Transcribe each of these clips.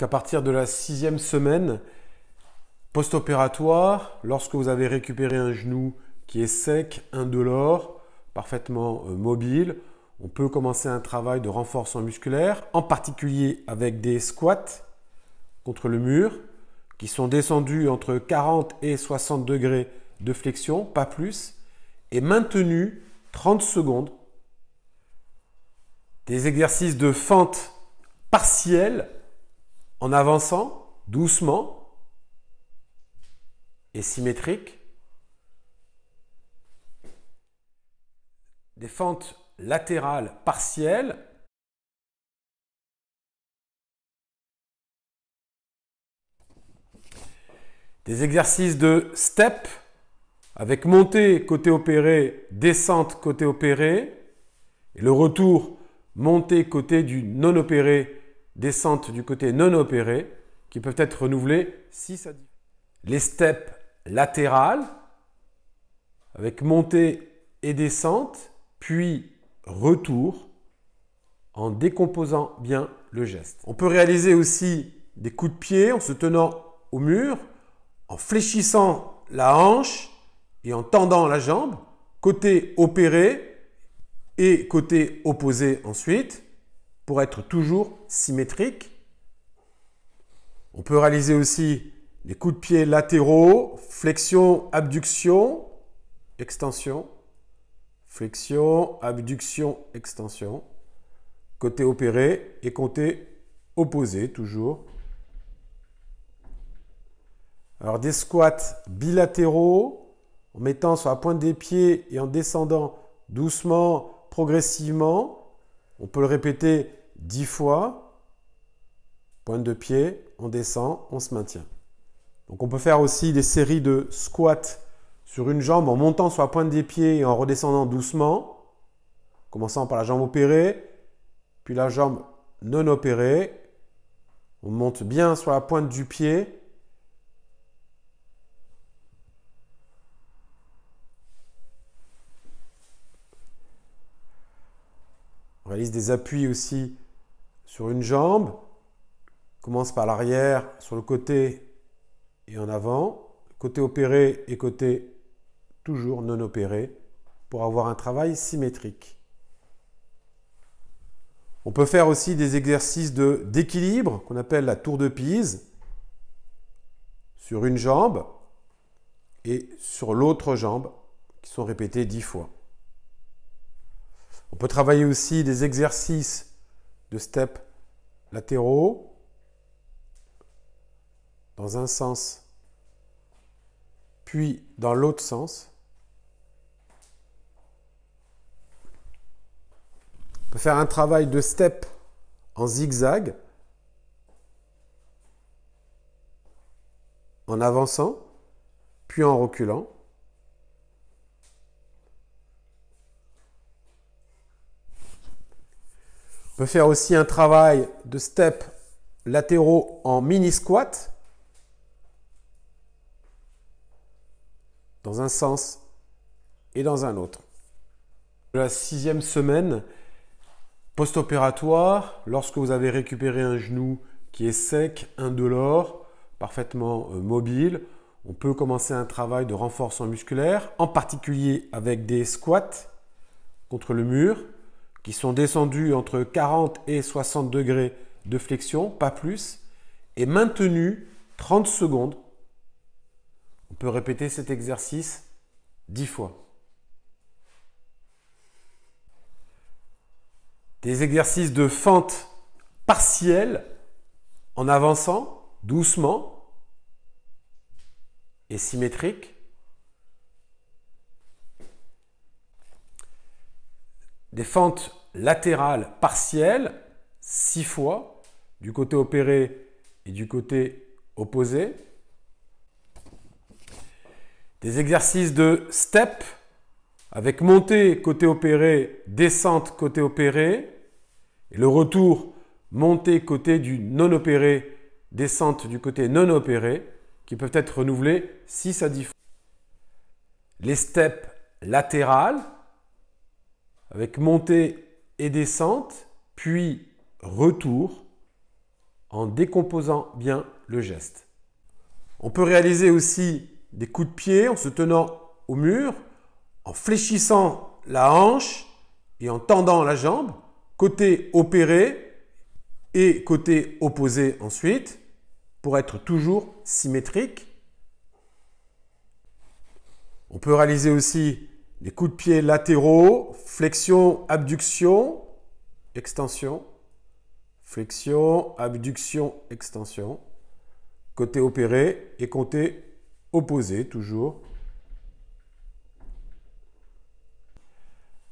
À partir de la 6e semaine post-opératoire, lorsque vous avez récupéré un genou qui est sec, indolore, parfaitement mobile, on peut commencer un travail de renforcement musculaire, en particulier avec des squats contre le mur, qui sont descendus entre 40 et 60 degrés de flexion, pas plus, et maintenus 30 secondes. Des exercices de fente partielle en avançant doucement et symétrique. Des fentes latérales partielles. Des exercices de step avec montée côté opéré, descente côté opéré. Et le retour, montée côté du non opéré, descente du côté non opéré, qui peuvent être renouvelés 6 à 10. Les steps latérales avec montée et descente, puis retour en décomposant bien le geste. On peut réaliser aussi des coups de pied en se tenant au mur, en fléchissant la hanche et en tendant la jambe, côté opéré et côté opposé ensuite, pour être toujours symétrique. On peut réaliser aussi des coups de pied latéraux, flexion, abduction, extension, flexion, abduction, extension, côté opéré et côté opposé toujours. Alors des squats bilatéraux, en mettant sur la pointe des pieds et en descendant doucement, progressivement. On peut le répéter 10 fois. Pointe de pied, on descend, on se maintient. Donc on peut faire aussi des séries de squats sur une jambe en montant sur la pointe des pieds et en redescendant doucement, commençant par la jambe opérée, puis la jambe non opérée. On monte bien sur la pointe du pied. On réalise des appuis aussi sur une jambe. On commence par l'arrière, sur le côté et en avant. Côté opéré et côté toujours non opéré pour avoir un travail symétrique. On peut faire aussi des exercices d'équilibre qu'on appelle la tour de Pise sur une jambe et sur l'autre jambe qui sont répétés 10 fois. On peut travailler aussi des exercices de step latéraux dans un sens, puis dans l'autre sens. On peut faire un travail de step en zigzag, en avançant, puis en reculant. On peut faire aussi un travail de step latéraux en mini squat, dans un sens et dans un autre. La 6e semaine post-opératoire, lorsque vous avez récupéré un genou qui est sec, indolore, parfaitement mobile, on peut commencer un travail de renforcement musculaire, en particulier avec des squats contre le mur, qui sont descendus entre 40 et 60 degrés de flexion, pas plus, et maintenus 30 secondes. On peut répéter cet exercice 10 fois. Des exercices de fente partielle en avançant doucement et symétrique. Des fentes latérales partielles 6 fois du côté opéré et du côté opposé. Des exercices de step avec montée côté opéré, descente côté opéré. Et le retour, montée côté du non opéré, descente du côté non opéré, qui peuvent être renouvelés 6 à 10 fois. Les steps latérales avec montée et descente, puis retour en décomposant bien le geste. On peut réaliser aussi des coups de pied en se tenant au mur, en fléchissant la hanche et en tendant la jambe, côté opéré et côté opposé ensuite, pour être toujours symétrique. On peut réaliser aussi des coups de pied latéraux, flexion, abduction, extension, flexion, abduction, extension, côté opéré et côté opposé toujours.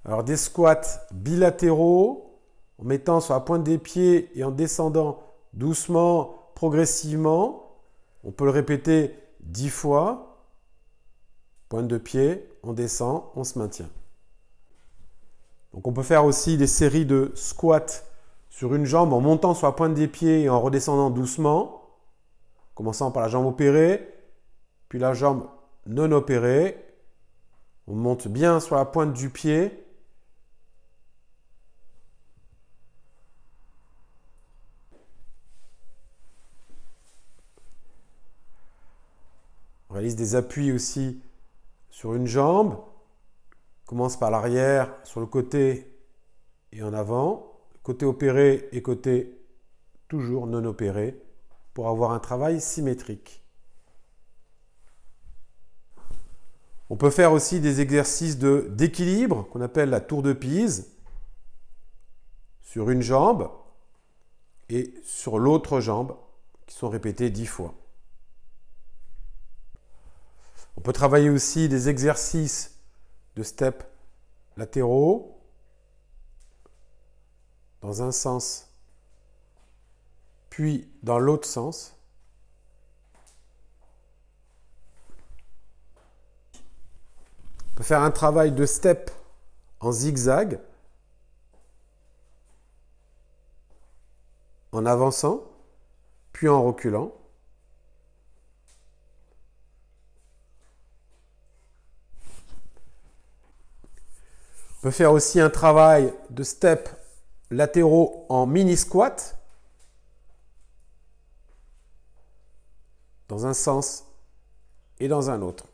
Alors des squats bilatéraux, en mettant sur la pointe des pieds et en descendant doucement, progressivement. On peut le répéter 10 fois. Pointe de pied, on descend, on se maintient. Donc on peut faire aussi des séries de squats sur une jambe en montant sur la pointe des pieds et en redescendant doucement, commençant par la jambe opérée, puis la jambe non opérée. On monte bien sur la pointe du pied. On réalise des appuis aussi sur une jambe. On commence par l'arrière, sur le côté et en avant. Côté opéré et côté toujours non opéré pour avoir un travail symétrique. On peut faire aussi des exercices d'équilibre qu'on appelle la tour de Pise sur une jambe et sur l'autre jambe qui sont répétés 10 fois. On peut travailler aussi des exercices de steps latéraux dans un sens, puis dans l'autre sens. On peut faire un travail de step en zigzag, en avançant, puis en reculant. On peut faire aussi un travail de steps latéraux en mini squat, dans un sens et dans un autre.